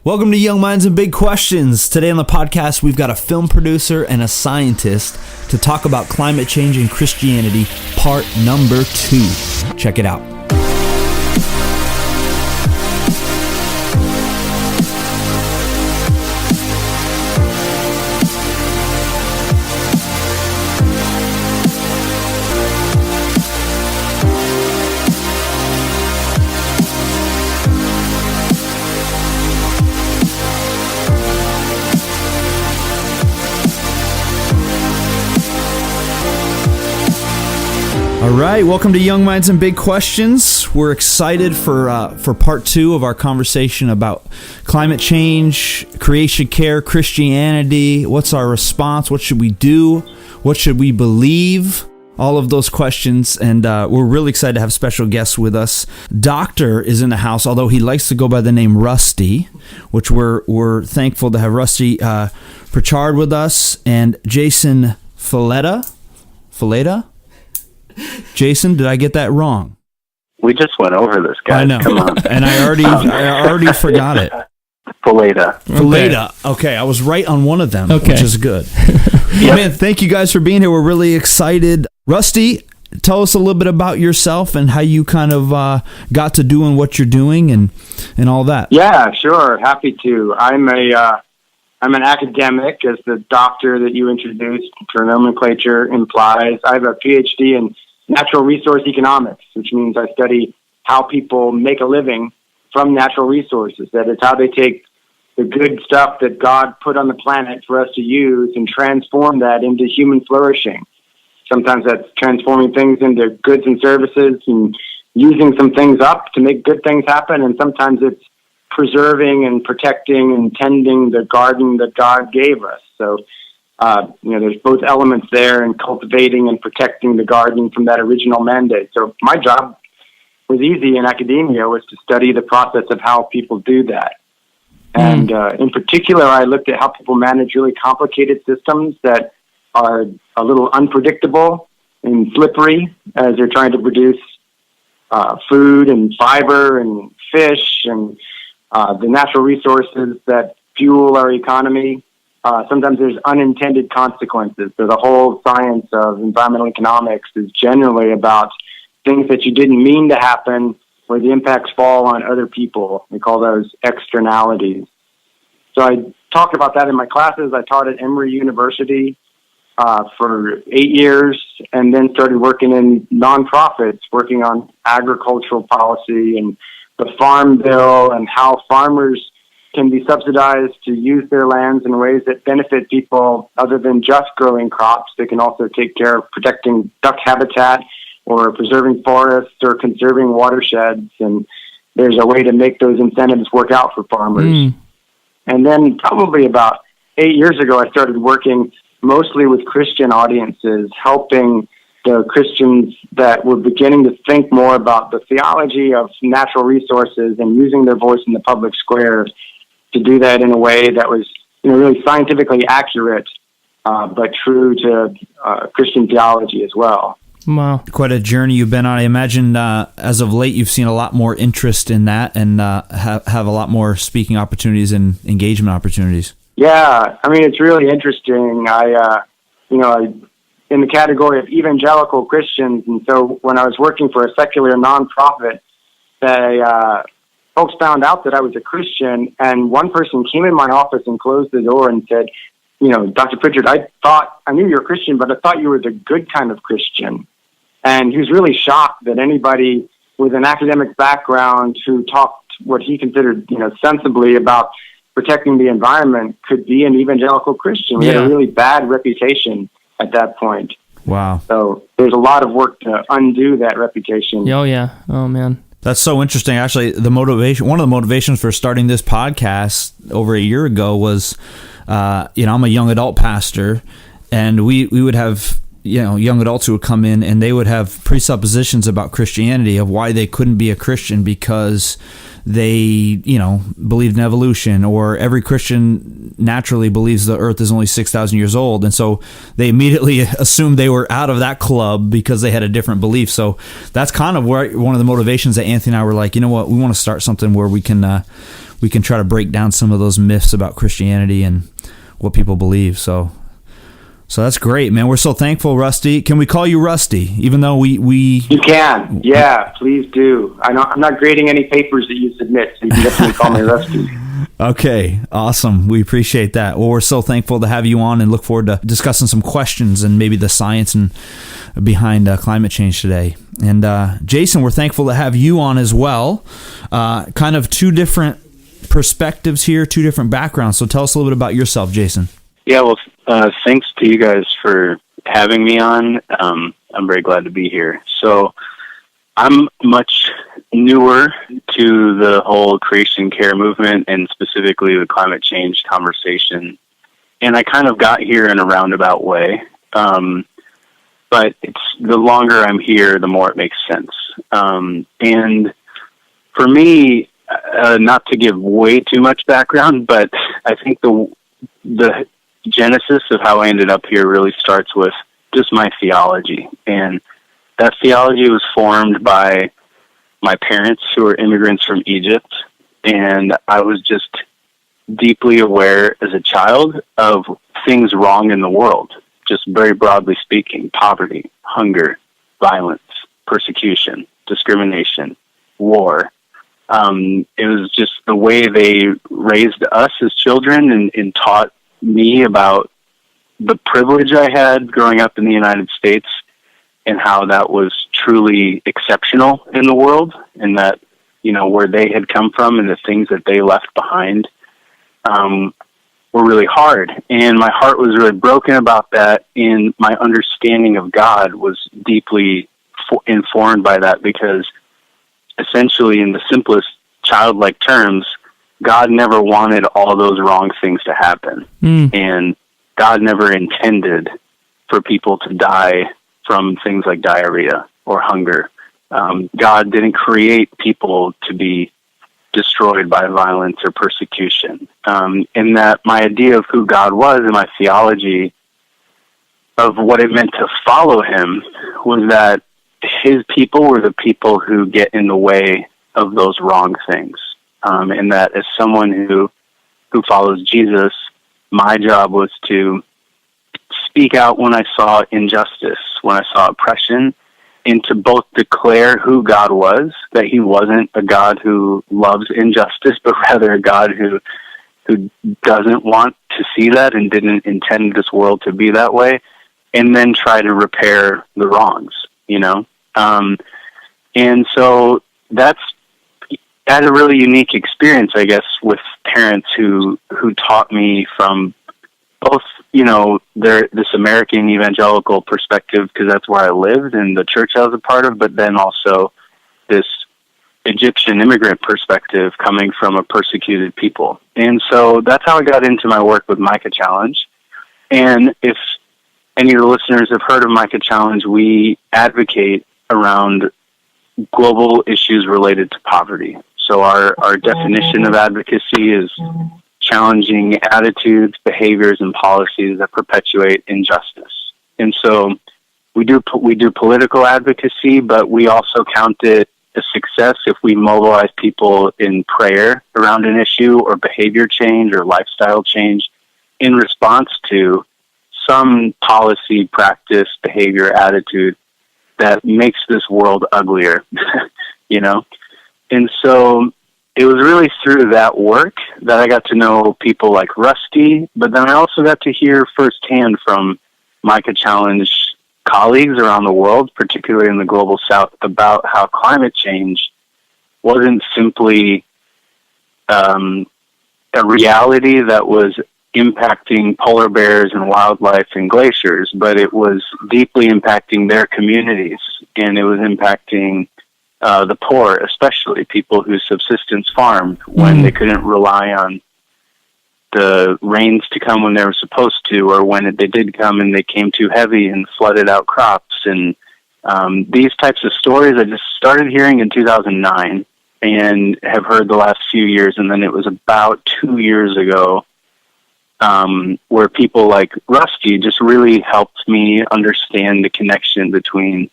Welcome to Young Minds and Big Questions. Today on the podcast, we've got a film producer and a scientist to talk about climate change and Christianity, part number 2. Check it out. All right, welcome to Young Minds and Big Questions. We're excited for part 2 of our conversation about climate change, creation care, Christianity. What's our response? What should we do? What should we believe? All of those questions, and we're really excited to have special guests with us. Doctor is in the house, although he likes to go by the name Rusty, which we're thankful to have Rusty Pritchard with us, and Jason Valeta. Jason, did I get that wrong? We just went over this, guys. I know. Come on. And I already forgot it. Valeta. Okay, I was right on one of them, Okay. which is good. Yep. Man, thank you guys for being here. We're really excited. Rusty, tell us a little bit about yourself and how you kind of got to doing what you're doing and all that. Yeah, sure. Happy to. I'm an academic, as the doctor that you introduced for nomenclature implies. I have a PhD in natural resource economics, which means I study how people make a living from natural resources. That is how they take the good stuff that God put on the planet for us to use and transform that into human flourishing. Sometimes that's transforming things into goods and services and using some things up to make good things happen, and sometimes it's preserving and protecting and tending the garden that God gave us. So, there's both elements there in cultivating and protecting the garden from that original mandate. So my job was easy in academia, was to study the process of how people do that. And in particular, I looked at how people manage really complicated systems that are a little unpredictable and slippery as they're trying to produce food and fiber and fish and the natural resources that fuel our economy. Sometimes there's unintended consequences. So the whole science of environmental economics is generally about things that you didn't mean to happen, where the impacts fall on other people. We call those externalities. So I talked about that in my classes. I taught at Emory University for 8 years, and then started working in nonprofits, working on agricultural policy and the Farm Bill and how farmers can be subsidized to use their lands in ways that benefit people other than just growing crops. They can also take care of protecting duck habitat or preserving forests or conserving watersheds. And there's a way to make those incentives work out for farmers. And then probably about 8 years ago, I started working mostly with Christian audiences, helping the Christians that were beginning to think more about the theology of natural resources and using their voice in the public square to do that in a way that was, really scientifically accurate, but true to Christian theology as well. Wow. Quite a journey you've been on. I imagine as of late you've seen a lot more interest in that and have a lot more speaking opportunities and engagement opportunities. Yeah, it's really interesting. I in the category of evangelical Christians, and so when I was working for a secular nonprofit, folks found out that I was a Christian, and one person came in my office and closed the door and said, Dr. Pritchard, I knew you were a Christian, but I thought you were the good kind of Christian. And he was really shocked that anybody with an academic background who talked what he considered, sensibly about protecting the environment could be an evangelical Christian. We had a really bad reputation at that point. Wow. So there's a lot of work to undo that reputation. Oh, yeah. Oh, man. That's so interesting. Actually, one of the motivations for starting this podcast over a year ago was, I'm a young adult pastor, and we would have, young adults who would come in and they would have presuppositions about Christianity of why they couldn't be a Christian because they, believed in evolution, or every Christian naturally believes the earth is only 6,000 years old. And so they immediately assumed they were out of that club because they had a different belief. So that's kind of where one of the motivations that Anthony and I were like, you know what, we want to start something where we can we can try to break down some of those myths about Christianity and what people believe. So that's great, man. We're so thankful, Rusty. Can we call you Rusty, even though we You can. Yeah, please do. I'm not grading any papers that you submit, so you can definitely call me Rusty. Okay, awesome. We appreciate that. Well, we're so thankful to have you on and look forward to discussing some questions and maybe the science and behind climate change today. And Jason, we're thankful to have you on as well. Kind of two different perspectives here, two different backgrounds. So tell us a little bit about yourself, Jason. Yeah, well, thanks to you guys for having me on. I'm very glad to be here. So I'm much newer to the whole creation care movement and specifically the climate change conversation. And I kind of got here in a roundabout way. But the longer I'm here, the more it makes sense. And for me, not to give way too much background, but I think the genesis of how I ended up here really starts with just my theology. And that theology was formed by my parents, who are immigrants from Egypt. And I was just deeply aware as a child of things wrong in the world, just very broadly speaking: poverty, hunger, violence, persecution, discrimination, war. It was just the way they raised us as children and taught me about the privilege I had growing up in the United States and how that was truly exceptional in the world, and that, where they had come from and the things that they left behind were really hard. And my heart was really broken about that, and my understanding of God was deeply informed by that, because essentially, in the simplest childlike terms, God never wanted all those wrong things to happen. And God never intended for people to die from things like diarrhea or hunger. God didn't create people to be destroyed by violence or persecution. And that my idea of who God was and my theology of what it meant to follow him was that his people were the people who get in the way of those wrong things. And that as someone who follows Jesus, my job was to speak out when I saw injustice, when I saw oppression, and to both declare who God was, that he wasn't a God who loves injustice, but rather a God who doesn't want to see that and didn't intend this world to be that way, and then try to repair the wrongs, and so I had a really unique experience, I guess, with parents who taught me from both, this American evangelical perspective, because that's where I lived and the church I was a part of, but then also this Egyptian immigrant perspective coming from a persecuted people. And so that's how I got into my work with Micah Challenge. And if any of the listeners have heard of Micah Challenge, we advocate around global issues related to poverty. So our definition of advocacy is challenging attitudes, behaviors, and policies that perpetuate injustice. And so we do political advocacy, but we also count it a success if we mobilize people in prayer around an issue or behavior change or lifestyle change in response to some policy, practice, behavior, attitude that makes this world uglier, And so it was really through that work that I got to know people like Rusty, but then I also got to hear firsthand from Micah Challenge colleagues around the world, particularly in the global south, about how climate change wasn't simply a reality that was impacting polar bears and wildlife and glaciers, but it was deeply impacting their communities, and it was impacting the poor, especially people who subsistence farmed when they couldn't rely on the rains to come when they were supposed to, or when they did come and they came too heavy and flooded out crops. And these types of stories I just started hearing in 2009 and have heard the last few years. And then it was about 2 years ago where people like Rusty just really helped me understand the connection between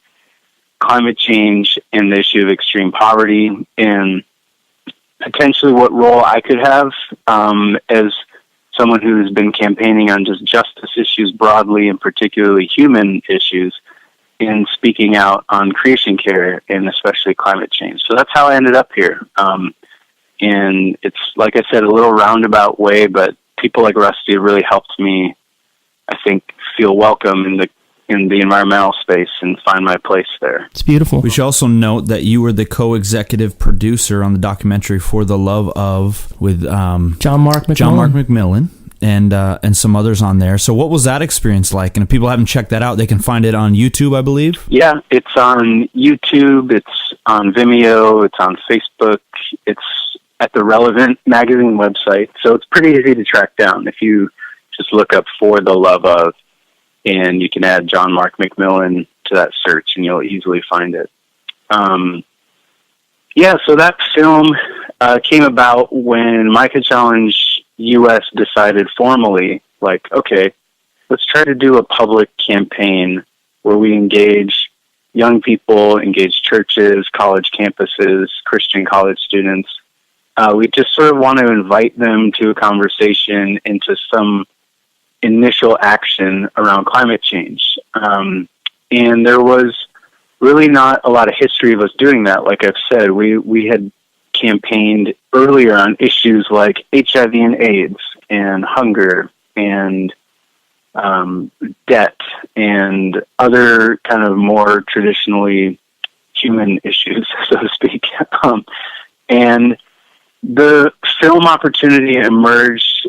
climate change and the issue of extreme poverty, and potentially what role I could have as someone who's been campaigning on just justice issues broadly, and particularly human issues, in speaking out on creation care and especially climate change. So that's how I ended up here. And it's, like I said, a little roundabout way, but people like Rusty have really helped me, I think, feel welcome in the environmental space and find my place there. It's beautiful. We should also note that you were the co-executive producer on the documentary For the Love Of with John Mark McMillan and some others on there. So what was that experience like? And if people haven't checked that out, they can find it on YouTube, I believe. Yeah, it's on YouTube, it's on Vimeo, it's on Facebook, it's at the relevant magazine website. So it's pretty easy to track down if you just look up For the Love Of, and you can add John Mark McMillan to that search and you'll easily find it. So that film came about when Micah Challenge US decided formally, like, okay, let's try to do a public campaign where we engage young people, engage churches, college campuses, Christian college students. We just sort of want to invite them to a conversation, into some initial action around climate change. And there was really not a lot of history of us doing that. Like I've said, we had campaigned earlier on issues like HIV and AIDS and hunger and debt and other kind of more traditionally human issues, so to speak. And the film opportunity emerged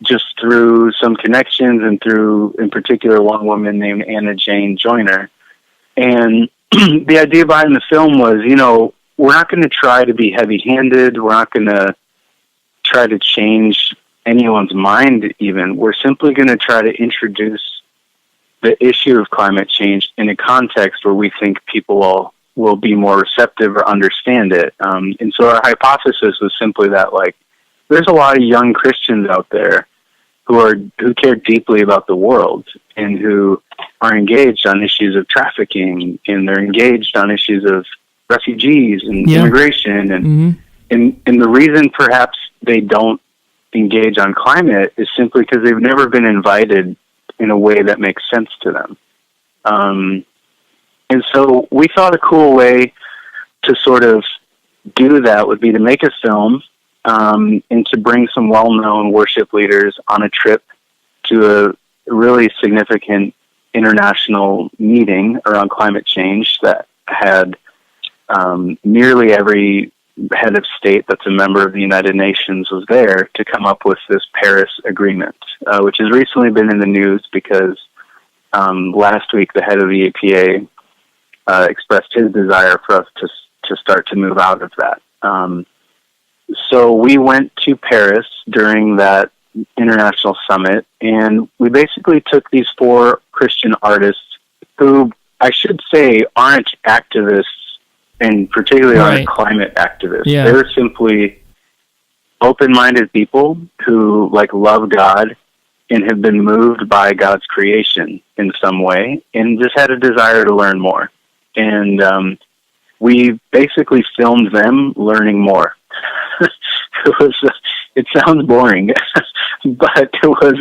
just through some connections and through, in particular, one woman named Anna Jane Joyner. And the idea behind the film was, we're not going to try to be heavy-handed. We're not going to try to change anyone's mind even. We're simply going to try to introduce the issue of climate change in a context where we think people will be more receptive or understand it. And so our hypothesis was simply that, there's a lot of young Christians out there who care deeply about the world and who are engaged on issues of trafficking, and they're engaged on issues of refugees and immigration. And the reason perhaps they don't engage on climate is simply because they've never been invited in a way that makes sense to them. And so we thought a cool way to sort of do that would be to make a film and to bring some well-known worship leaders on a trip to a really significant international meeting around climate change that had nearly every head of state that's a member of the United Nations was there to come up with this Paris Agreement, which has recently been in the news because last week the head of the EPA expressed his desire for us to start to move out of that. So we went to Paris during that international summit, and we basically took these 4 Christian artists who, I should say, aren't activists, and particularly aren't climate activists. Yeah. They're simply open-minded people who love God and have been moved by God's creation in some way and just had a desire to learn more. And we basically filmed them learning more. It sounds boring, but it was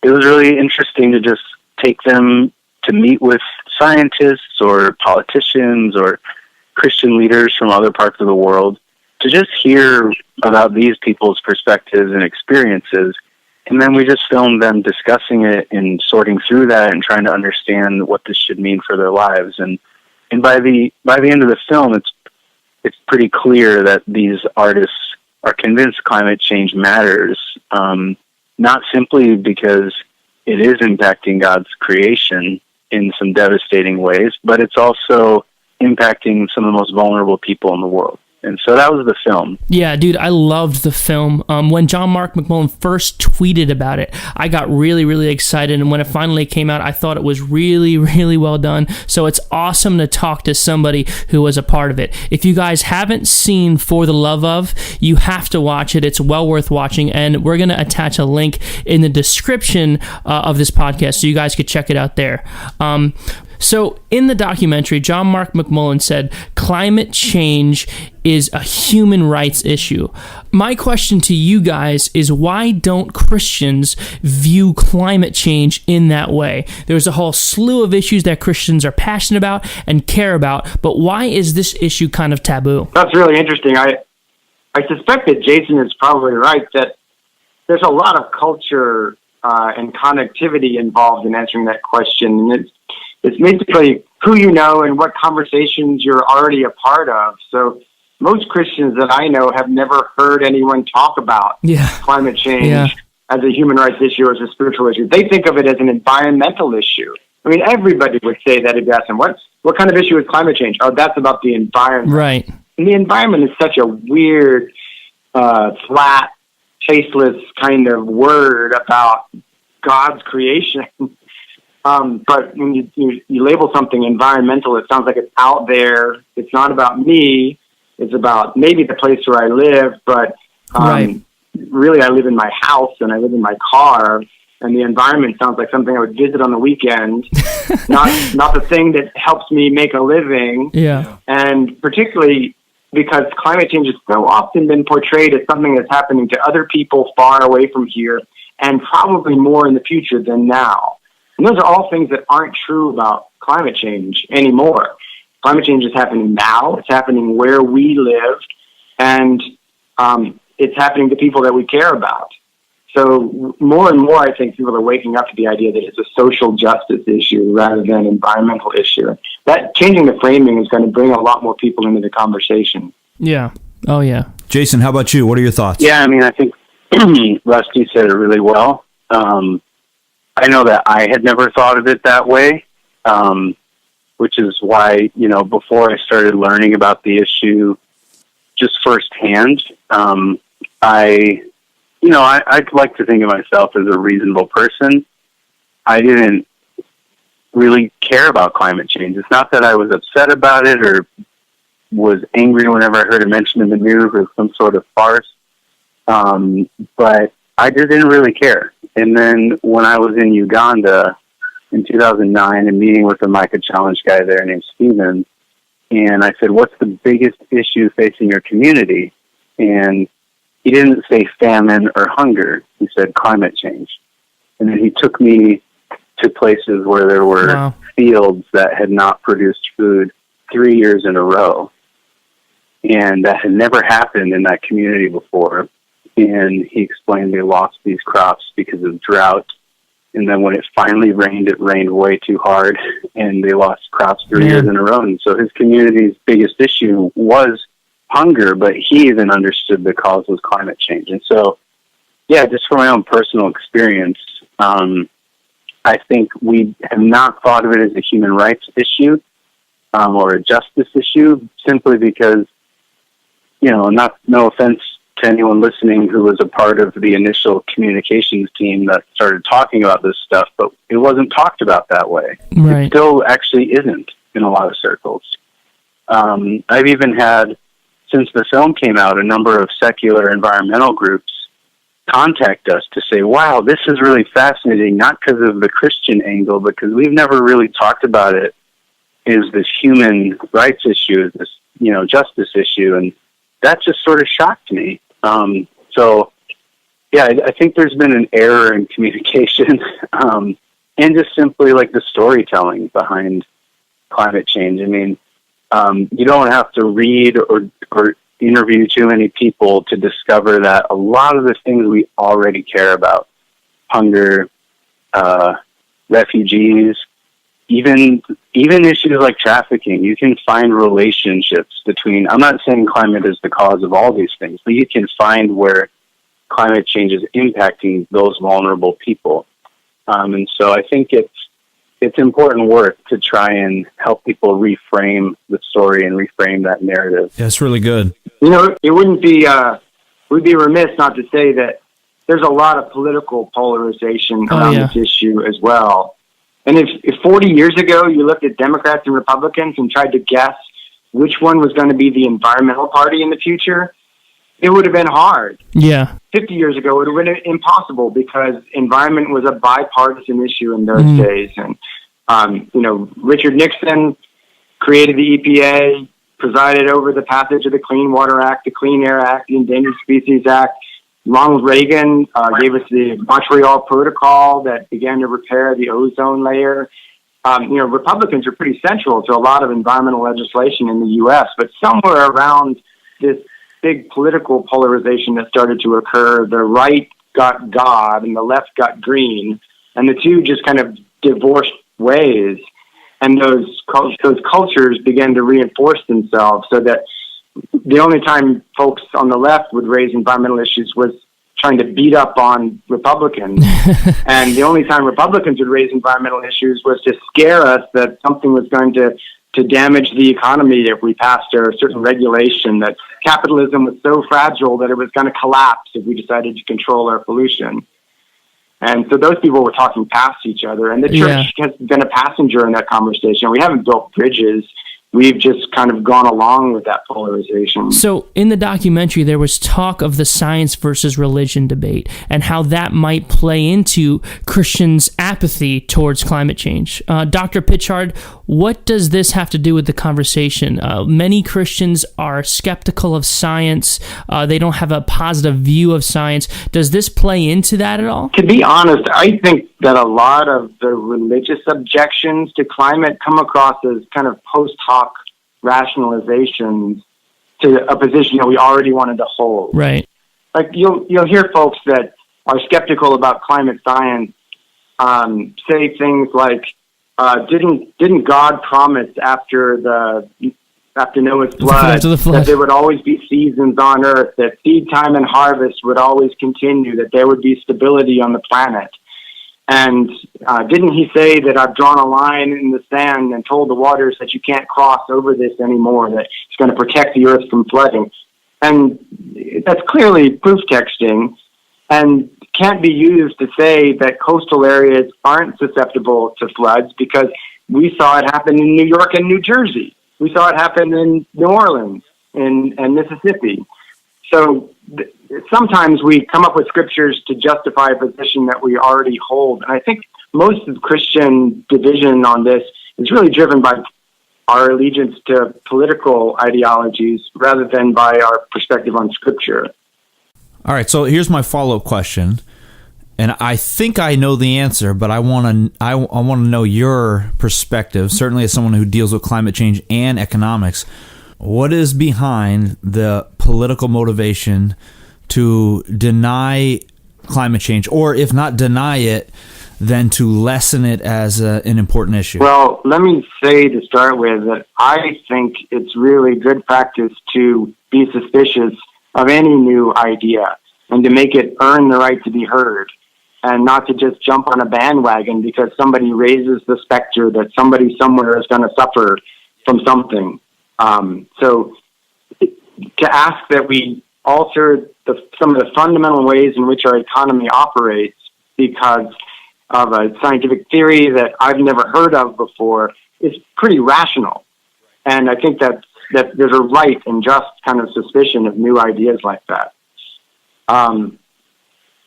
really interesting to just take them to meet with scientists or politicians or Christian leaders from other parts of the world to just hear about these people's perspectives and experiences. And then we just filmed them discussing it and sorting through that and trying to understand what this should mean for their lives. And by the end of the film, it's pretty clear that these artists are convinced climate change matters, not simply because it is impacting God's creation in some devastating ways, but it's also impacting some of the most vulnerable people in the world. And so that was the film. Yeah, dude, I loved the film. When John Mark McMillan first tweeted about it, I got really, really excited. And when it finally came out, I thought it was really, really well done. So it's awesome to talk to somebody who was a part of it. If you guys haven't seen For the Love Of, you have to watch it. It's well worth watching. And we're going to attach a link in the description of this podcast so you guys could check it out there. So in the documentary, John Mark McMullen said climate change is a human rights issue. My question to you guys is, why don't Christians view climate change in that way? There's a whole slew of issues that Christians are passionate about and care about, but why is this issue kind of taboo? That's really interesting. I suspect that Jason is probably right, that there's a lot of culture and connectivity involved in answering that question. And it's basically who you know and what conversations you're already a part of. So most Christians that I know have never heard anyone talk about climate change as a human rights issue or as a spiritual issue. They think of it as an environmental issue. I mean, everybody would say that if you ask them, what kind of issue is climate change? Oh, that's about the environment. Right. And the environment is such a weird, flat, tasteless kind of word about God's creation. But when you label something environmental, it sounds like it's out there. It's not about me. It's about maybe the place where I live, but really I live in my house and I live in my car, and the environment sounds like something I would visit on the weekend, not the thing that helps me make a living. Yeah. And particularly because climate change has so often been portrayed as something that's happening to other people far away from here, and probably more in the future than now. And those are all things that aren't true about climate change anymore. Climate change is happening now. It's happening where we live, and it's happening to people that we care about. So more and more, I think people are waking up to the idea that it's a social justice issue rather than an environmental issue. That changing the framing is going to bring a lot more people into the conversation. Yeah. Oh, yeah. Jason, how about you? What are your thoughts? Yeah, I mean, I think Rusty said it really well. I know that I had never thought of it that way, which is why, before I started learning about the issue just firsthand, I'd like to think of myself as a reasonable person. I didn't really care about climate change. It's not that I was upset about it or was angry whenever I heard it mentioned in the news as some sort of farce, but I just didn't really care. And then when I was in Uganda in 2009 and meeting with the Micah Challenge guy there named Steven, and I said, what's the biggest issue facing your community? And he didn't say famine or hunger. He said climate change. And then he took me to places where there were fields that had not produced food 3 years in a row. And that had never happened in that community before. And he explained they lost these crops because of drought. And then when it finally rained, it rained way too hard, and they lost crops 3 years in a row. And so his community's biggest issue was hunger, but he even understood the cause was climate change. And so, just from my own personal experience, I think we have not thought of it as a human rights issue or a justice issue, simply because, no offense to anyone listening who was a part of the initial communications team that started talking about this stuff, but it wasn't talked about that way. Right. It still actually isn't in a lot of circles. I've even had, since the film came out, a number of secular environmental groups contact us to say, wow, this is really fascinating, not because of the Christian angle, but because we've never really talked about it as this human rights issue, as this, justice issue. And that just sort of shocked me. I think there's been an error in communication, and just simply like the storytelling behind climate change. I mean, you don't have to read or interview too many people to discover that a lot of the things we already care about, hunger, refugees, even issues like trafficking, you can find relationships between, I'm not saying climate is the cause of all these things, but you can find where climate change is impacting those vulnerable people. And so I think it's important work to try and help people reframe the story and reframe that narrative. Yeah, it's really good. It wouldn't be, we'd be remiss not to say that there's a lot of political polarization around this issue as well. And if 40 years ago you looked at Democrats and Republicans and tried to guess which one was going to be the environmental party in the future, it would have been hard. Yeah. 50 years ago, it would have been impossible because environment was a bipartisan issue in those days. And Richard Nixon created the EPA, presided over the passage of the Clean Water Act, the Clean Air Act, the Endangered Species Act. Ronald Reagan gave us the Montreal Protocol that began to repair the ozone layer. Republicans are pretty central to a lot of environmental legislation in the U.S., but somewhere around this big political polarization that started to occur, the right got God and the left got green, and the two just kind of divorced ways. And those cultures began to reinforce themselves, so that the only time folks on the left would raise environmental issues was trying to beat up on Republicans. And the only time Republicans would raise environmental issues was to scare us that something was going to damage the economy if we passed a certain regulation, that capitalism was so fragile that it was going to collapse if we decided to control our pollution. And so those people were talking past each other, and the church has been a passenger in that conversation. We haven't built bridges. We've just kind of gone along with that polarization. So in the documentary, there was talk of the science versus religion debate and how that might play into Christians' apathy towards climate change. Dr. Pichard, what does this have to do with the conversation? Many Christians are skeptical of science. They don't have a positive view of science. Does this play into that at all? To be honest, I think that a lot of the religious objections to climate come across as kind of post hoc rationalizations to a position that we already wanted to hold. Right. Like you'll hear folks that are skeptical about climate science say things like, "Didn't God promise after Noah's flood that there would always be seasons on Earth, that seed time and harvest would always continue, that there would be stability on the planet? And didn't he say that I've drawn a line in the sand and told the waters that you can't cross over this anymore, that it's going to protect the earth from flooding?" And that's clearly proof texting and can't be used to say that coastal areas aren't susceptible to floods, because we saw it happen in New York and New Jersey. We saw it happen in New Orleans and Mississippi. So sometimes we come up with scriptures to justify a position that we already hold. And I think most of the Christian division on this is really driven by our allegiance to political ideologies rather than by our perspective on scripture. All right, so here's my follow-up question. And I think I know the answer, but I want to know your perspective, certainly as someone who deals with climate change and economics. What is behind the political motivation to deny climate change, or if not deny it, then to lessen it as an important issue? Well, let me say to start with that I think it's really good practice to be suspicious of any new idea and to make it earn the right to be heard, and not to just jump on a bandwagon because somebody raises the specter that somebody somewhere is going to suffer from something. So to ask that we alter some of the fundamental ways in which our economy operates because of a scientific theory that I've never heard of before is pretty rational. And I think that there's a right and just kind of suspicion of new ideas like that.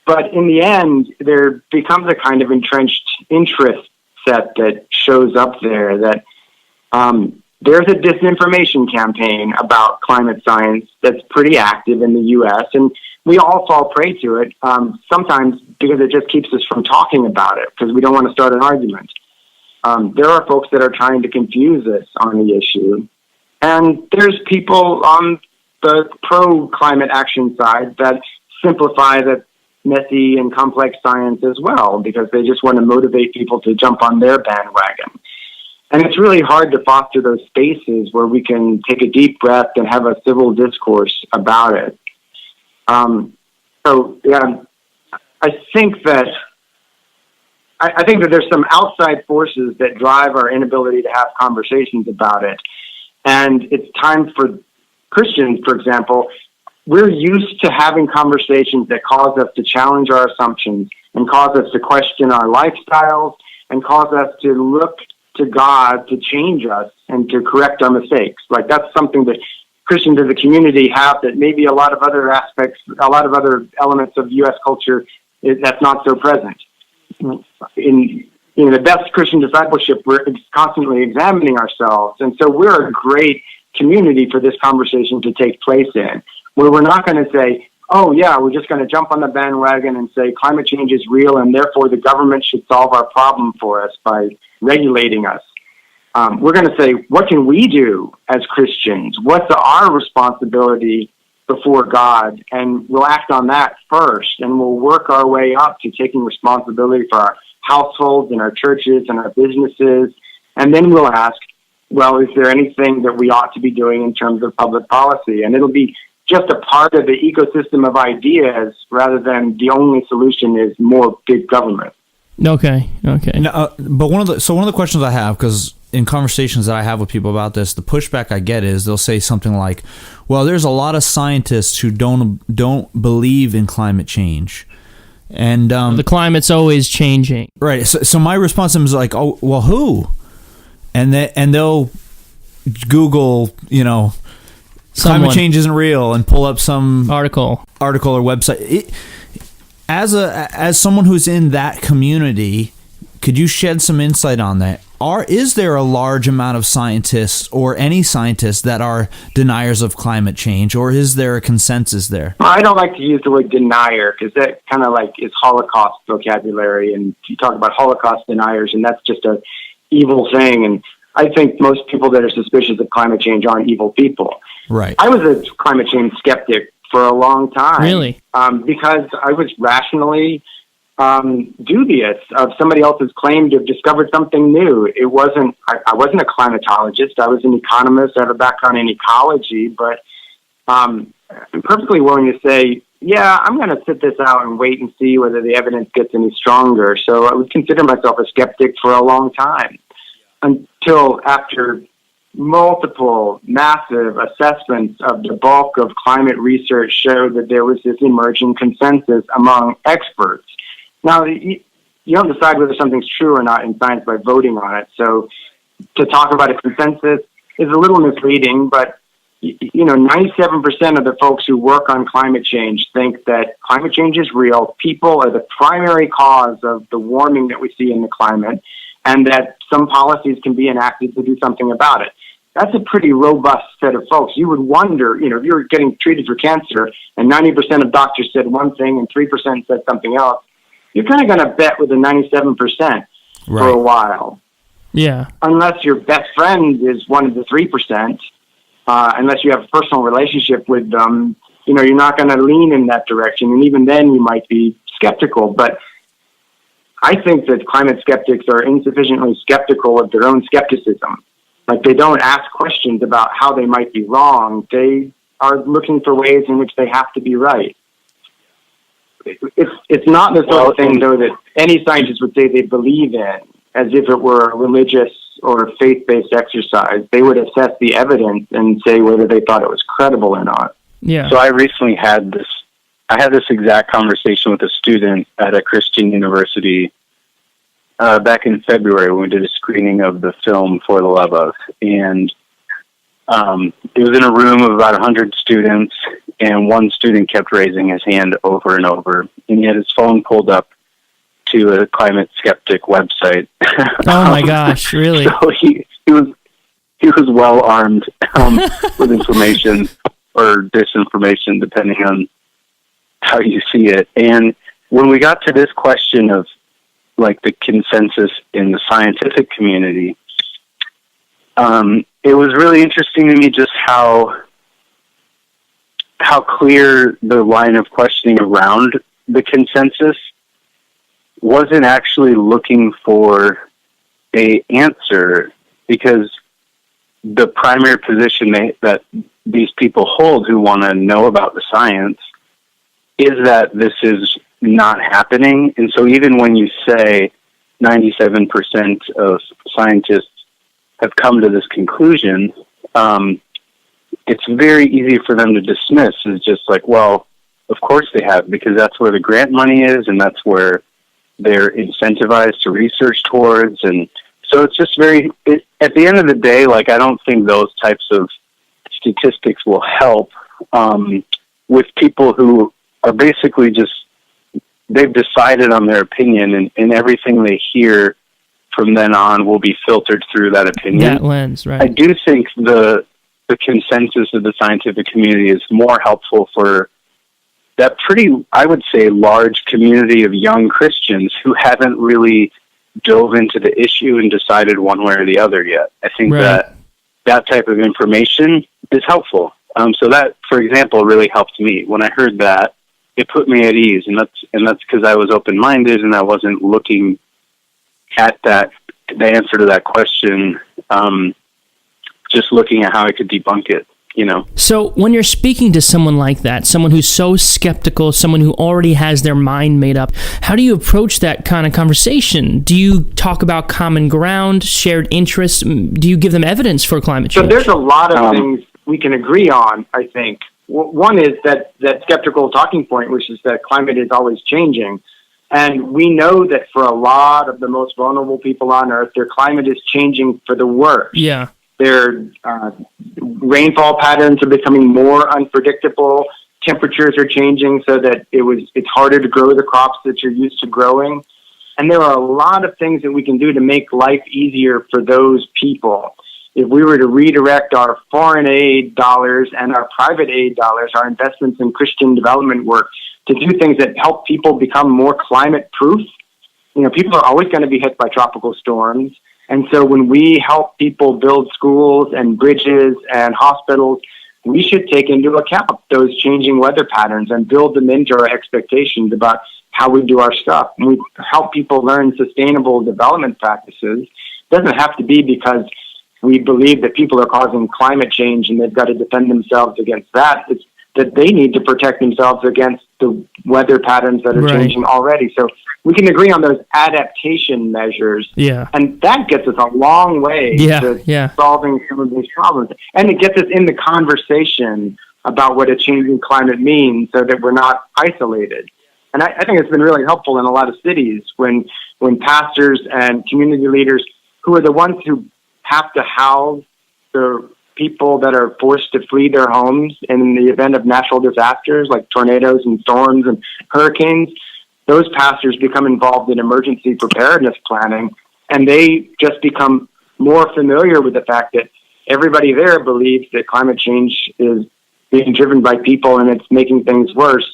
But in the end, there becomes a kind of entrenched interest set that shows up there that there's a disinformation campaign about climate science that's pretty active in the U.S., and we all fall prey to it, sometimes because it just keeps us from talking about it, because we don't want to start an argument. There are folks that are trying to confuse us on the issue, and there's people on the pro-climate action side that simplify the messy and complex science as well, because they just want to motivate people to jump on their bandwagon. And it's really hard to foster those spaces where we can take a deep breath and have a civil discourse about it. I think that there's some outside forces that drive our inability to have conversations about it. And it's time for Christians, for example. We're used to having conversations that cause us to challenge our assumptions and cause us to question our lifestyles and cause us to look to God to change us and to correct our mistakes. Like, that's something that Christians as a community have that maybe a lot of other elements of U.S. culture that's not so present. In the best Christian discipleship, we're constantly examining ourselves. And so we're a great community for this conversation to take place in, where we're not going to say, oh, yeah, we're just going to jump on the bandwagon and say climate change is real and therefore the government should solve our problem for us by regulating us. We're going to say, what can we do as Christians? What's our responsibility before God? And we'll act on that first, and we'll work our way up to taking responsibility for our households and our churches and our businesses. And then we'll ask, well, is there anything that we ought to be doing in terms of public policy? And it'll be just a part of the ecosystem of ideas rather than the only solution is more big government. Okay. Now, but one of the questions I have, because in conversations that I have with people about this, the pushback I get is they'll say something like, well, there's a lot of scientists who don't believe in climate change. And the climate's always changing. Right. So my response is like, oh, well, who? And they'll Google, climate change isn't real, and pull up some article or website. As someone who's in that community, could you shed some insight on that? Is there a large amount of scientists or any scientists that are deniers of climate change, or is there a consensus there? I don't like to use the word denier because that kind of like is Holocaust vocabulary, and you talk about Holocaust deniers, and that's just a evil thing. And I think most people that are suspicious of climate change aren't evil people. Right. I was a climate change skeptic for a long time. Really? Because I was rationally dubious of somebody else's claim to have discovered something new. I wasn't a climatologist. I was an economist. I have a background in ecology, but I'm perfectly willing to say, yeah, I'm going to sit this out and wait and see whether the evidence gets any stronger. So I would consider myself a skeptic for a long time until after multiple massive assessments of the bulk of climate research showed that there was this emerging consensus among experts. Now, you don't decide whether something's true or not in science by voting on it. So to talk about a consensus is a little misleading, but 97% of the folks who work on climate change think that climate change is real. People are the primary cause of the warming that we see in the climate, and that some policies can be enacted to do something about it. That's a pretty robust set of folks. You would wonder, if you're getting treated for cancer and 90% of doctors said one thing and 3% said something else, you're kind of going to bet with the 97% for a while. Yeah. Unless your best friend is one of the 3%, unless you have a personal relationship with them, you're not going to lean in that direction. And even then you might be skeptical. But I think that climate skeptics are insufficiently skeptical of their own skepticism. Like, they don't ask questions about how they might be wrong. They are looking for ways in which they have to be right. It's not the sort of thing, though, that any scientist would say they believe in, as if it were a religious or faith-based exercise. They would assess the evidence and say whether they thought it was credible or not. Yeah. So I recently had this exact conversation with a student at a Christian university back in February when we did a screening of the film For the Love of. And it was in a room of about 100 students, and one student kept raising his hand over and over. And he had his phone pulled up to a climate skeptic website. Oh my gosh, really? So he was well armed with information or disinformation, depending on how you see it. And when we got to this question of like the consensus in the scientific community, it was really interesting to me just how clear the line of questioning around the consensus wasn't actually looking for a answer, because the primary position that these people hold who want to know about the science is that this is not happening. And so even when you say 97% of scientists have come to this conclusion, it's very easy for them to dismiss. It's just like, well, of course they have, because that's where the grant money is, and that's where they're incentivized to research towards. And so it's just at the end of the day, like, I don't think those types of statistics will help with people who are basically just, they've decided on their opinion, and everything they hear from then on will be filtered through that opinion. That lens, right? I do think the consensus of the scientific community is more helpful for that pretty, I would say, large community of young Christians who haven't really dove into the issue and decided one way or the other yet. I think that type of information is helpful. So that, for example, really helped me. When I heard that, it put me at ease, and that's because I was open-minded and I wasn't looking at the answer to that question, just looking at how I could debunk it, you know. So when you're speaking to someone like that, someone who's so skeptical, someone who already has their mind made up, how do you approach that kind of conversation? Do you talk about common ground, shared interests? Do you give them evidence for climate change? So there's a lot of things we can agree on, I think. One is that skeptical talking point, which is that climate is always changing. And we know that for a lot of the most vulnerable people on Earth, their climate is changing for the worse. Yeah. Their rainfall patterns are becoming more unpredictable. Temperatures are changing so that it's harder to grow the crops that you're used to growing. And there are a lot of things that we can do to make life easier for those people. If we were to redirect our foreign aid dollars and our private aid dollars, our investments in Christian development work, to do things that help people become more climate proof. You know, people are always going to be hit by tropical storms. And so when we help people build schools and bridges and hospitals, we should take into account those changing weather patterns and build them into our expectations about how we do our stuff. And we help people learn sustainable development practices. It doesn't have to be because we believe that people are causing climate change and they've got to defend themselves against that. It's that they need to protect themselves against the weather patterns that are changing already. So we can agree on those adaptation measures. Yeah. And that gets us a long way to solving some of these problems. And it gets us in the conversation about what a changing climate means so that we're not isolated. And I think it's been really helpful in a lot of cities when pastors and community leaders, who are the ones who have to house the people that are forced to flee their homes in the event of natural disasters like tornadoes and storms and hurricanes, those pastors become involved in emergency preparedness planning, and they just become more familiar with the fact that everybody there believes that climate change is being driven by people and it's making things worse.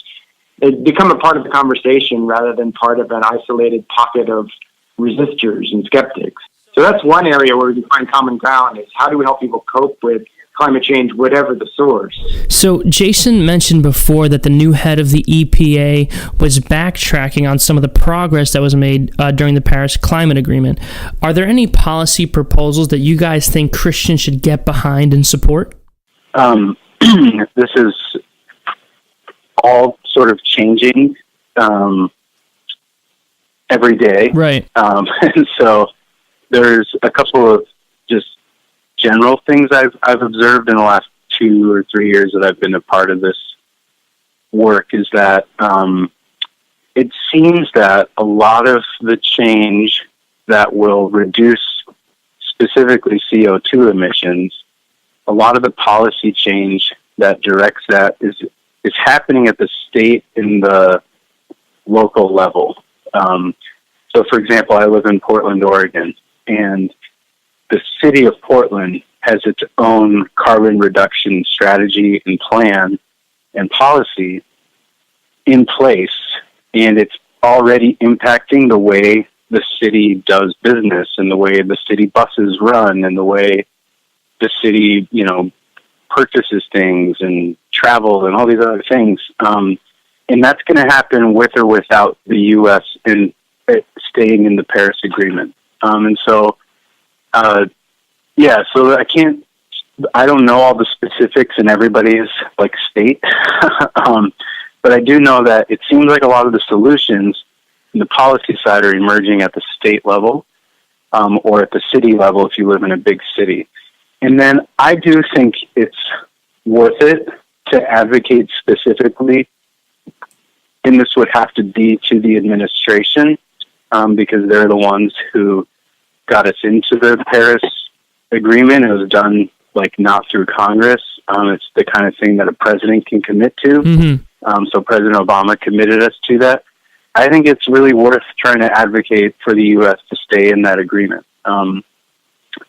They become a part of the conversation rather than part of an isolated pocket of resistors and skeptics. So that's one area where we can find common ground, is how do we help people cope with climate change, whatever the source. So Jason mentioned before that the new head of the EPA was backtracking on some of the progress that was made during the Paris Climate Agreement. Are there any policy proposals that you guys think Christians should get behind and support? This is all sort of changing every day. Right. And so there's a couple of just general things I've observed in the last 2 or 3 years that I've been a part of this work, is that it seems that a lot of the change that will reduce specifically CO2 emissions, a lot of the policy change that directs that is happening at the state and the local level. So, for example, I live in Portland, Oregon, and the city of Portland has its own carbon reduction strategy and plan and policy in place, and it's already impacting the way the city does business and the way the city buses run and the way the city, purchases things and travel and all these other things. And that's going to happen with or without the U.S. in staying in the Paris Agreement. So I don't know all the specifics in everybody's state, but I do know that it seems like a lot of the solutions in the policy side are emerging at the state level, or at the city level if you live in a big city. And then I do think it's worth it to advocate specifically, and this would have to be to the administration, because they're the ones who got us into the Paris Agreement. It was done not through Congress. It's the kind of thing that a president can commit to. Mm-hmm. So President Obama committed us to that. I think it's really worth trying to advocate for the U.S. to stay in that agreement.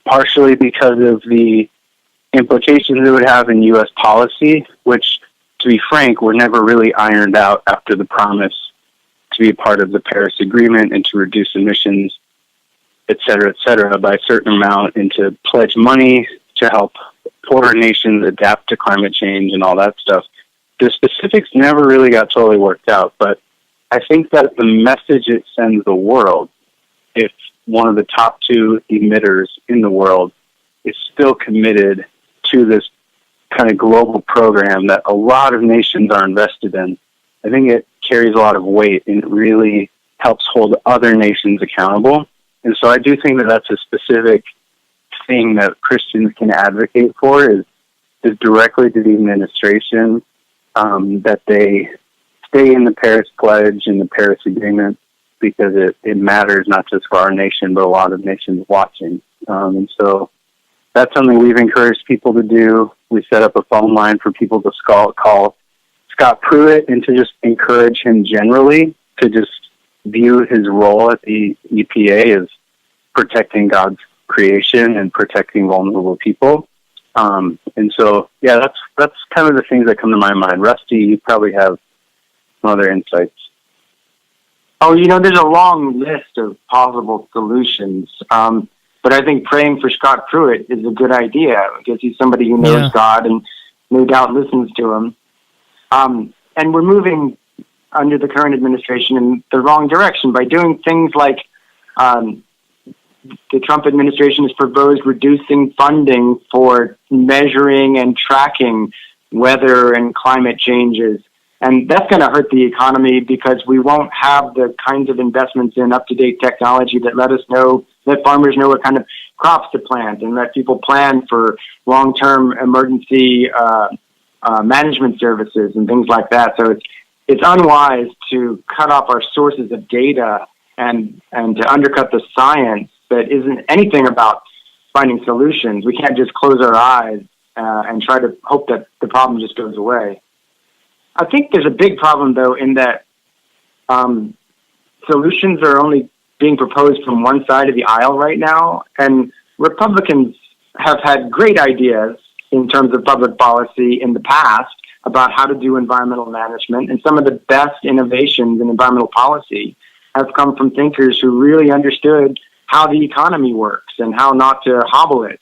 Partially because of the implications it would have in U.S. policy, which, to be frank, were never really ironed out after the promise to be a part of the Paris Agreement and to reduce emissions, et cetera, by a certain amount, and to pledge money to help poorer nations adapt to climate change and all that stuff. The specifics never really got totally worked out, but I think that the message it sends the world, if one of the top 2 emitters in the world is still committed to this kind of global program that a lot of nations are invested in, I think it carries a lot of weight and it really helps hold other nations accountable. And so I do think that that's a specific thing that Christians can advocate for is directly to the administration, that they stay in the Paris Pledge and the Paris Agreement, because it matters not just for our nation, but a lot of nations watching. And so that's something we've encouraged people to do. We set up a phone line for people to call Scott Pruitt and to just encourage him generally to just view his role at the EPA as protecting God's creation and protecting vulnerable people. And so, yeah, that's kind of the things that come to my mind. Rusty, you probably have some other insights. Oh, there's a long list of possible solutions. But I think praying for Scott Pruitt is a good idea because he's somebody who knows God and no doubt listens to him. And we're moving under the current administration in the wrong direction by doing things like the Trump administration has proposed reducing funding for measuring and tracking weather and climate changes. And that's going to hurt the economy because we won't have the kinds of investments in up-to-date technology that let farmers know what kind of crops to plant and let people plan for long-term emergency management services and things like that. So it's unwise to cut off our sources of data and to undercut the science that isn't anything about finding solutions. We can't just close our eyes and try to hope that the problem just goes away. I think there's a big problem, though, in that solutions are only being proposed from one side of the aisle right now, and Republicans have had great ideas in terms of public policy in the past about how to do environmental management, and some of the best innovations in environmental policy have come from thinkers who really understood how the economy works and how not to hobble it.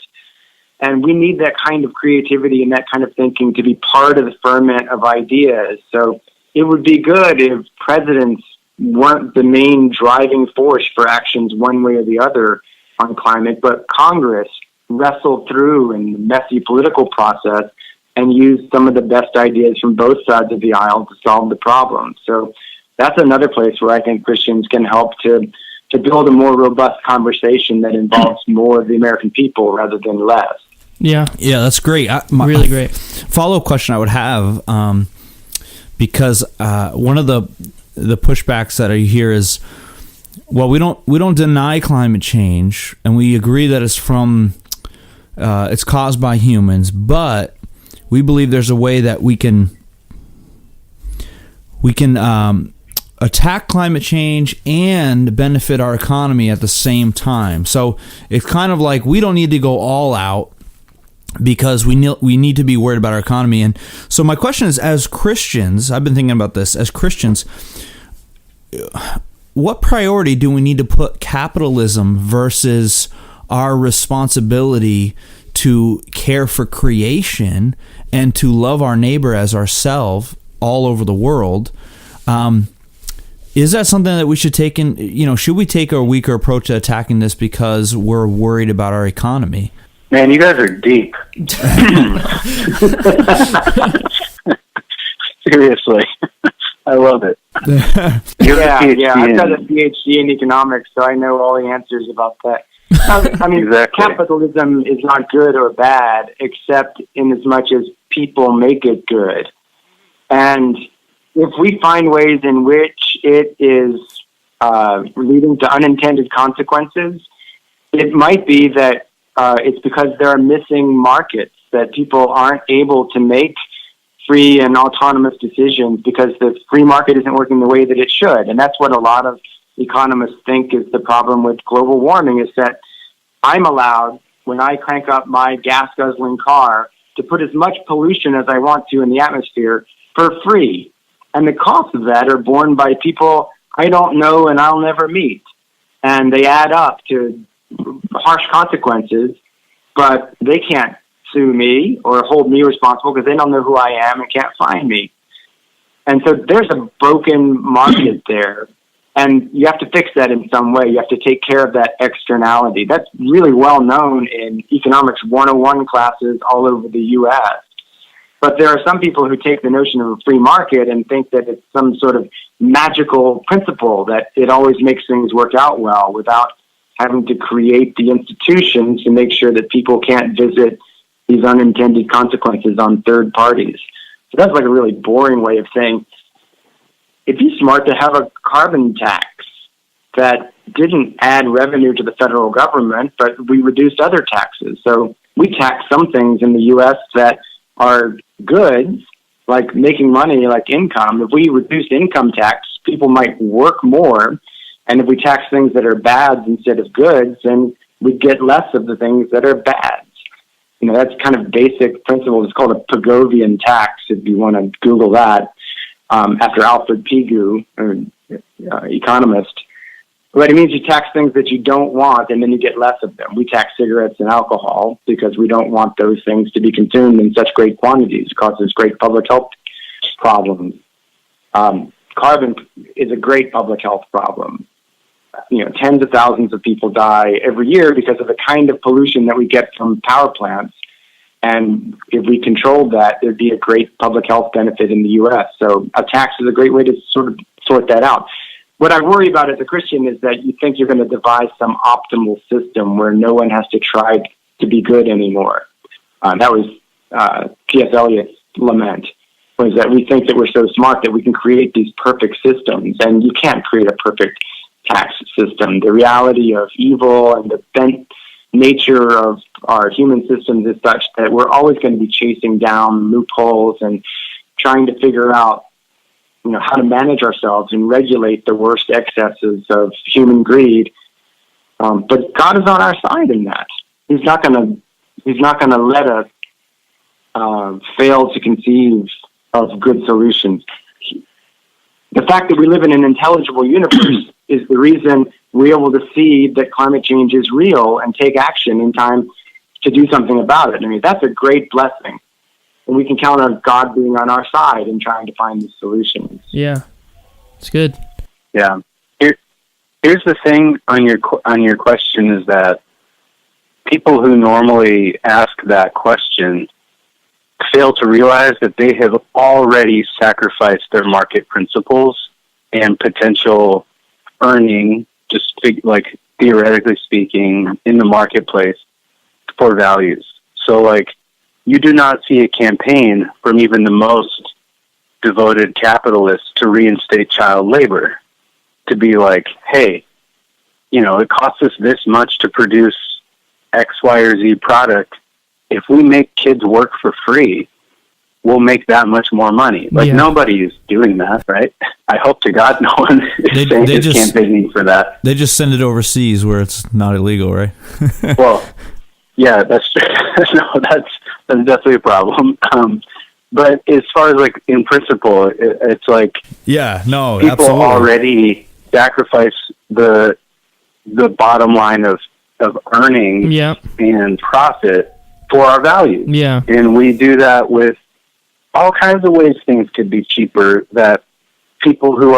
And we need that kind of creativity and that kind of thinking to be part of the ferment of ideas. So it would be good if presidents weren't the main driving force for actions one way or the other on climate, but Congress wrestled through in the messy political process and used some of the best ideas from both sides of the aisle to solve the problem. So that's another place where I think Christians can help to build a more robust conversation that involves more of the American people rather than less. Yeah, that's great. Really great. Follow-up question I would have, because one of the pushbacks that I hear is, well, we don't deny climate change, and we agree that it's caused by humans, but we believe there's a way that we can attack climate change and benefit our economy at the same time. So it's kind of like we don't need to go all out, because we need to be worried about our economy. And so my question is, as Christians, I've been thinking about this, as Christians, what priority do we need to put capitalism versus our responsibility to care for creation and to love our neighbor as ourselves all over the world? Is that something that we should take in, should we take a weaker approach to attacking this because we're worried about our economy? Man, you guys are deep. Seriously. I love it. Yeah, I've got a PhD in economics, so I know all the answers about that. I mean, exactly. Capitalism is not good or bad, except in as much as people make it good. And if we find ways in which it is leading to unintended consequences, it might be that it's because there are missing markets, that people aren't able to make free and autonomous decisions because the free market isn't working the way that it should. And that's what a lot of economists think is the problem with global warming, is that I'm allowed, when I crank up my gas-guzzling car, to put as much pollution as I want to in the atmosphere for free. And the costs of that are borne by people I don't know and I'll never meet. And they add up to harsh consequences, but they can't sue me or hold me responsible because they don't know who I am and can't find me. And so there's a broken market there, and you have to fix that in some way. You have to take care of that externality. That's really well known in economics 101 classes all over the U.S. But there are some people who take the notion of a free market and think that it's some sort of magical principle, that it always makes things work out well without having to create the institutions to make sure that people can't visit these unintended consequences on third parties. So that's like a really boring way of saying, it'd be smart to have a carbon tax that didn't add revenue to the federal government, but we reduced other taxes. So we tax some things in the U.S. that are goods, like making money, like income. If we reduced income tax, people might work more. And if we tax things that are bads instead of goods, then we get less of the things that are bad. You know, that's kind of basic principle. It's called a Pigovian tax, if you want to Google that, after Alfred Pigou, economist. But it means you tax things that you don't want, and then you get less of them. We tax cigarettes and alcohol because we don't want those things to be consumed in such great quantities. It causes great public health problems. Carbon is a great public health problem. You know, tens of thousands of people die every year because of the kind of pollution that we get from power plants. And if we controlled that, there'd be a great public health benefit in the U.S. So a tax is a great way to sort of sort that out. What I worry about as a Christian is that you think you're going to devise some optimal system where no one has to try to be good anymore. That was T.S. Eliot's lament, was that we think that we're so smart that we can create these perfect systems, and you can't create a perfect tax system. The reality of evil and the bent nature of our human systems is such that we're always going to be chasing down loopholes and trying to figure out, you know, how to manage ourselves and regulate the worst excesses of human greed. But God is on our side in that. He's not going to let us fail to conceive of good solutions. The fact that we live in an intelligible universe is the reason we're able to see that climate change is real and take action in time to do something about it. I mean, that's a great blessing. And we can count on God being on our side in trying to find these solutions. Yeah, it's good. Yeah. Here's the thing on your question, is that people who normally ask that question fail to realize that they have already sacrificed their market principles and potential earning, just like theoretically speaking, in the marketplace for values. So like, you do not see a campaign from even the most devoted capitalists to reinstate child labor, to be like, hey, you know, it costs us this much to produce X, Y, or Z product. If we make kids work for free, we'll make that much more money. Like, nobody is doing that, right? I hope to God no one is campaigning for that. They just send it overseas where it's not illegal, right? Well, yeah, that's that's definitely a problem. But as far as like in principle, it's like, people absolutely already sacrifice the bottom line of earning and profit for our values. Yeah. And we do that with all kinds of ways. Things could be cheaper, that people who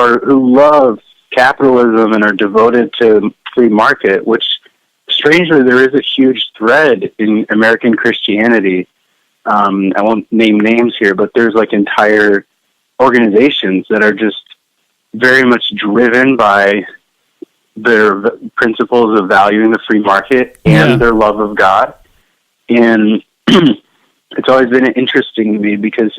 love capitalism and are devoted to free market, which strangely there is a huge thread in American Christianity. I won't name names here, but there's like entire organizations that are just very much driven by their principles of valuing the free market and their love of God. And it's always been interesting to me, because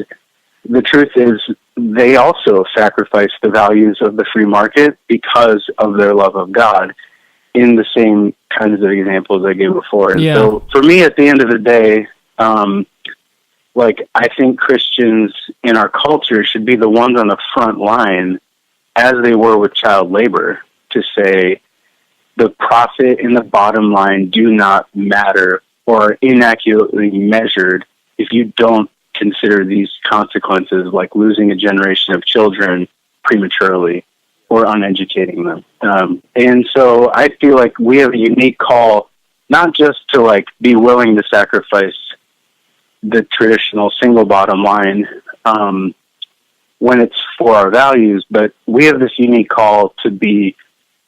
the truth is they also sacrifice the values of the free market because of their love of God, in the same kinds of examples I gave before. And so for me, at the end of the day, like, I think Christians in our culture should be the ones on the front line, as they were with child labor, to say the profit and the bottom line do not matter or are inaccurately measured if you don't consider these consequences, like losing a generation of children prematurely or uneducating them. And so I feel like we have a unique call, not just to like be willing to sacrifice the traditional single bottom line when it's for our values, but we have this unique call to be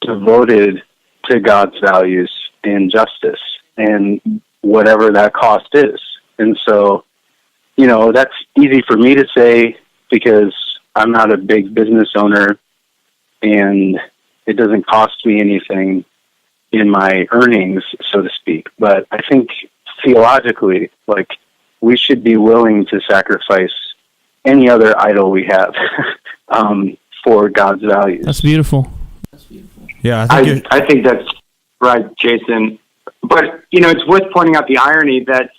devoted to God's values and justice, and whatever that cost is. And so, you know, that's easy for me to say because I'm not a big business owner and it doesn't cost me anything in my earnings, so to speak. But I think theologically, like, we should be willing to sacrifice any other idol we have for God's values. That's beautiful. Yeah, I think that's right, Jason. But, you know, it's worth pointing out the irony that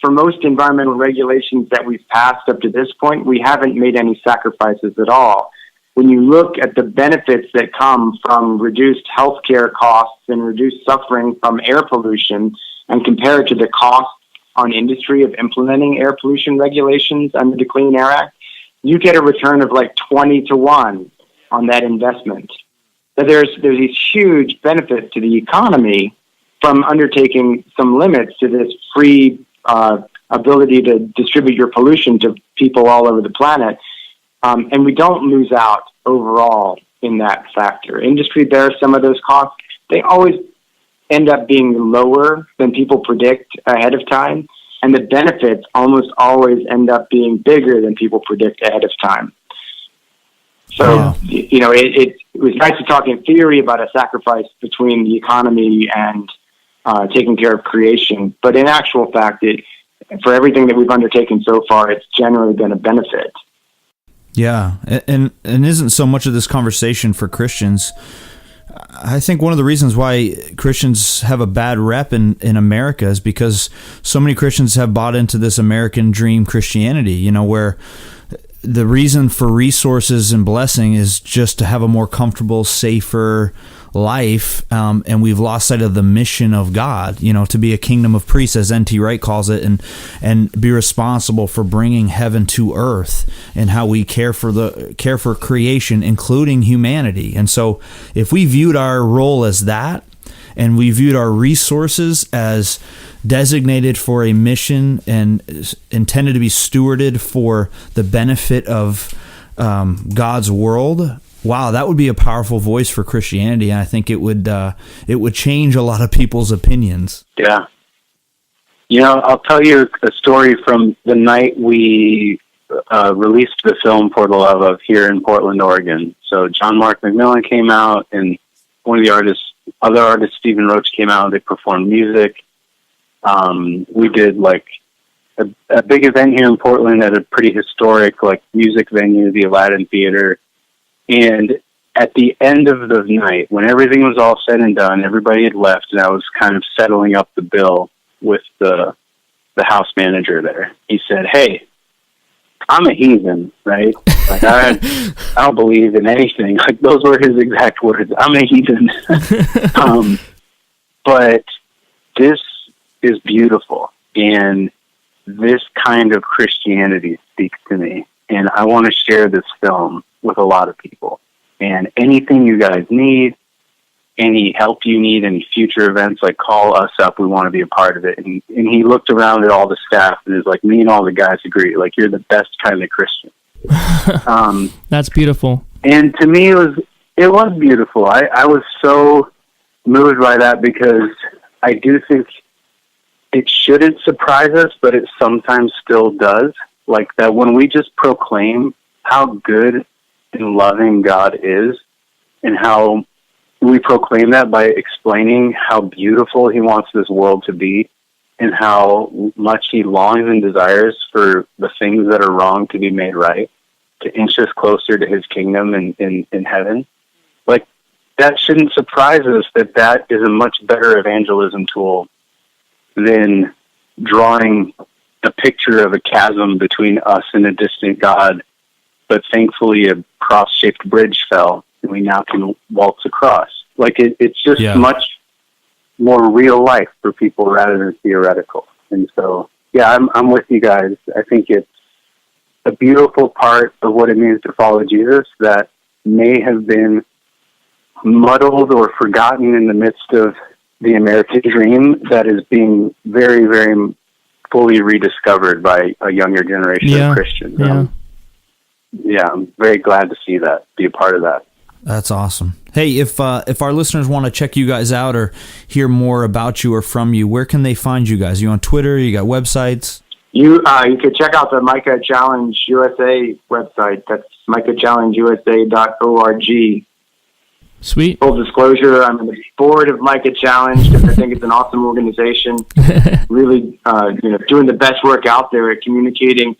for most environmental regulations that we've passed up to this point, we haven't made any sacrifices at all. When you look at the benefits that come from reduced healthcare costs and reduced suffering from air pollution and compare it to the cost on industry of implementing air pollution regulations under the Clean Air Act, you get a return of like 20 to 1 on that investment. So there's these huge benefits to the economy from undertaking some limits to this free ability to distribute your pollution to people all over the planet. And we don't lose out overall in that factor. Industry bears some of those costs. They always end up being lower than people predict ahead of time. And the benefits almost always end up being bigger than people predict ahead of time. So, you know, it was nice to talk in theory about a sacrifice between the economy and taking care of creation. But in actual fact, for everything that we've undertaken so far, it's generally been a benefit. Yeah, and isn't so much of this conversation for Christians. I think one of the reasons why Christians have a bad rep in America is because so many Christians have bought into this American dream Christianity, you know, where the reason for resources and blessing is just to have a more comfortable, safer life, and we've lost sight of the mission of God, you know, to be a kingdom of priests, as N.T. Wright calls it, and be responsible for bringing heaven to earth, and how we care for creation, including humanity. And so if we viewed our role as that, and we viewed our resources as designated for a mission and intended to be stewarded for the benefit of God's world, wow, that would be a powerful voice for Christianity, and I think it would change a lot of people's opinions. Yeah. You know, I'll tell you a story from the night we released the film For the Love of here in Portland, Oregon. So John Mark McMillan came out, and one of the other artists, Stephen Roach, came out. They performed music. We did like a big event here in Portland at a pretty historic like music venue, the Aladdin Theater. And at the end of the night, when everything was all said and done, everybody had left, and I was kind of settling up the bill with the house manager there. He said, "Hey, I'm a heathen, right? Like I don't believe in anything." Like those were his exact words. "I'm a heathen." But this is beautiful, and this kind of Christianity speaks to me, and I want to share this film with a lot of people. And anything you guys need, any help you need, any future events, like call us up. We want to be a part of it. And he looked around at all the staff and is like, me and all the guys agree. Like, you're the best kind of Christian. That's beautiful. And to me, it was beautiful. I was so moved by that because I do think it shouldn't surprise us, but it sometimes still does. Like that when we just proclaim how good and loving God is, and how we proclaim that by explaining how beautiful he wants this world to be, and how much he longs and desires for the things that are wrong to be made right, to inch us closer to his kingdom in heaven. Like, that shouldn't surprise us that is a much better evangelism tool than drawing a picture of a chasm between us and a distant God, but thankfully a cross-shaped bridge fell, and we now can waltz across. Like, it's just much more real life for people rather than theoretical. And so, yeah, I'm with you guys. I think it's a beautiful part of what it means to follow Jesus that may have been muddled or forgotten in the midst of the American dream that is being very, very fully rediscovered by a younger generation of Christians. I'm very glad to see that, be a part of that. That's awesome. Hey, if our listeners want to check you guys out or hear more about you or from you, where can they find you guys? You on Twitter? You got websites? You could check out the Micah Challenge USA website. That's micahchallengeusa.org. Sweet. Full disclosure, I'm on the board of Micah Challenge because I think it's an awesome organization. Really, doing the best work out there at communicating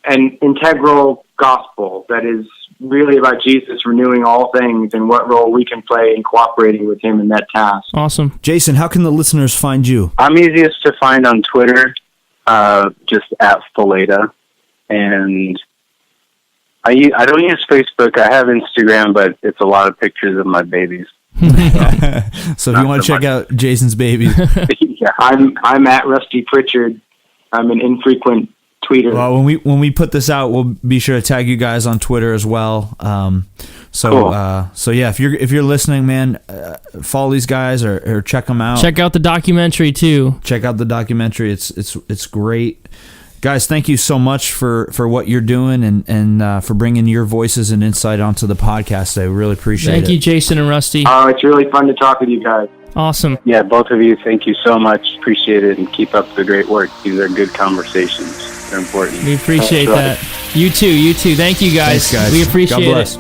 an integral gospel that is really about Jesus renewing all things and what role we can play in cooperating with him in that task. Awesome. Jason, how can the listeners find you? I'm easiest to find on Twitter, just at Valeta, and I don't use Facebook. I have Instagram, but it's a lot of pictures of my babies. So if you want to check out Jason's babies. Yeah, I'm at Rusty Pritchard. I'm an infrequent tweeter. Well, when we put this out, we'll be sure to tag you guys on Twitter as well. Cool. So yeah, if you're listening, man, follow these guys or check them out. Check out the documentary too. Check out the documentary. It's great. Guys, thank you so much for what you're doing and for bringing your voices and insight onto the podcast. I really appreciate it. Thank you, Jason and Rusty. Oh, it's really fun to talk with you guys. Awesome. Yeah, both of you, thank you so much. Appreciate it, and keep up the great work. These are good conversations. They're important. We appreciate that. You too. Thank you, guys. Thanks, guys. We appreciate it.